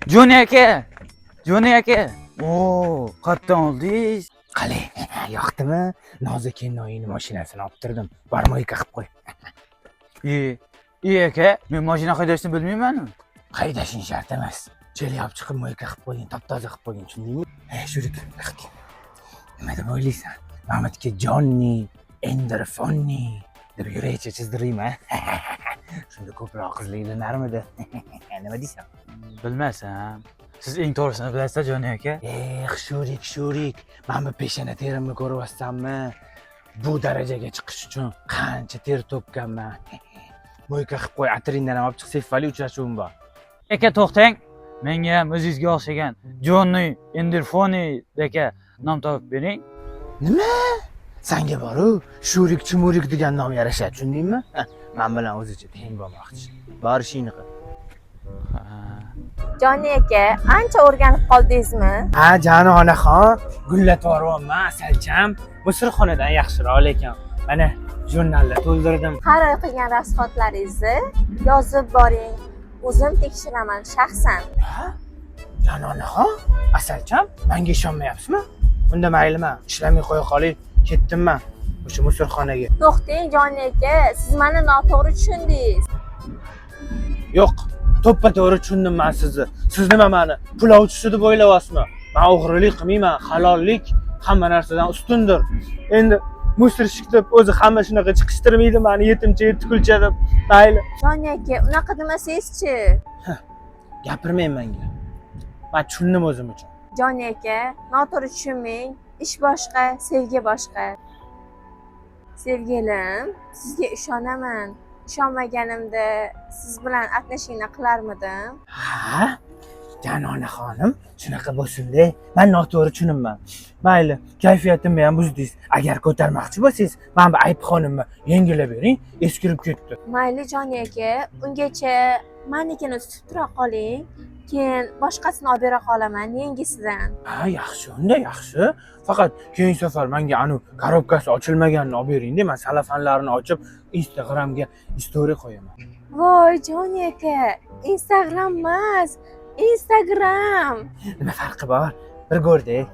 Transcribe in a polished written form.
Joni aka. Joni aka. Oo, qatdan oldingiz. Qale, yoqdimi? Nozikinoyning mashinasini olib turdim. Barmoyka qilib qo'y. Aka, men mashina haydashni bilmayman-ku. Haydashing shart emas. Jeli olib chiqib moyka qilib qo'ying, top-toza qilib qo'ying, tushundingmi? Shurik. Nima deb o'ylaysan? Mamatga Jonni, Enderfonni deb yuraycha chizdiraymi? Shunda ko'proq qizliklanarmidi? Nima deysan? Bilmasam. Siz eng to'g'risini bilasiz, Joni aka. Shurik. Men bu peshana terimni ko'ryapsanmi? Bu darajaga chiqish uchun qancha ter to'kkanman. Moyka qilib qo'y, atringdan ham olib chiq, sefali uchrashuvim bor. Aka to'xtang. Menga ham o'zingizga o'xshagan Jonni Enderfonni aka nom topib bering. Nima? Senga boru Shurik Chumurik degan nom yarashadi, tushundingmi? Men bilan o'zicha teng bo'lmoqchi. Borishingni qil. Joni aka, ancha o'rganib qoldingizmi? Ha, Janonaxon, gullatvoryapman, asalcham. Musirxonadan yaxshiroq lekin. Mana jurnalda to'ldirdim. Har oy qilgan rasxodlaringizni yozib boring. O'zim tekshiraman shaxsan. Ha? Janonaxon, asalcham, menga ishonmayapsizmi? Unda mayliman, ishlamay qo'ya qoling, ketdimman o'sha musirxonaga. To'xtang Joni aka, siz meni noto'g'ri tushundingiz. Yo'q, to'ppa-to'g'ri tushundim men sizni. Siz nima meni pulovchisi deb o'ylayapsizmi? Men o'g'rilik qilmayman, halollik hamma narsadan ustundir. Endi musirshik deb o'zi hamma shunaqa chiqishtirmaydi meni yetimcha yetti-kulcha deb. Mayli. Joni aka, unaqa demasangizchi. Gapirmang menga. Men tushundim o'zim uchun. Joni aka, noto'g'ri tushunmang. Ish boshqa, sevgi boshqa. Sevgilim, sizga ishonaman. Ishonmaganimda siz bilan atnashingni qilarmidim? Ha? Janonaxonim, shunaqa bo'lsin-da. Men noto'g'ri tushunibman. Mayli, kayfiyatimni ham buzdingiz. Agar ko'tarmoqchi bo'lsangiz, men bu ayibxonimni yengillab bering, eskirib ketdi. Mayli Joni aka, ungacha menikini tutib tura qoling. Keyin boshqasini olib bera qolaman yengisidan. Ha, yaxshi, unda yaxshi. Faqat keyingi safar menga anu korobkasi ochilmaganini olib bering-da, men salafanlarini ochib Instagramga story qo'yaman. Voy Joni aka, Instagram emas, Instagram. Nima farqi bor? Bir ko'rdik.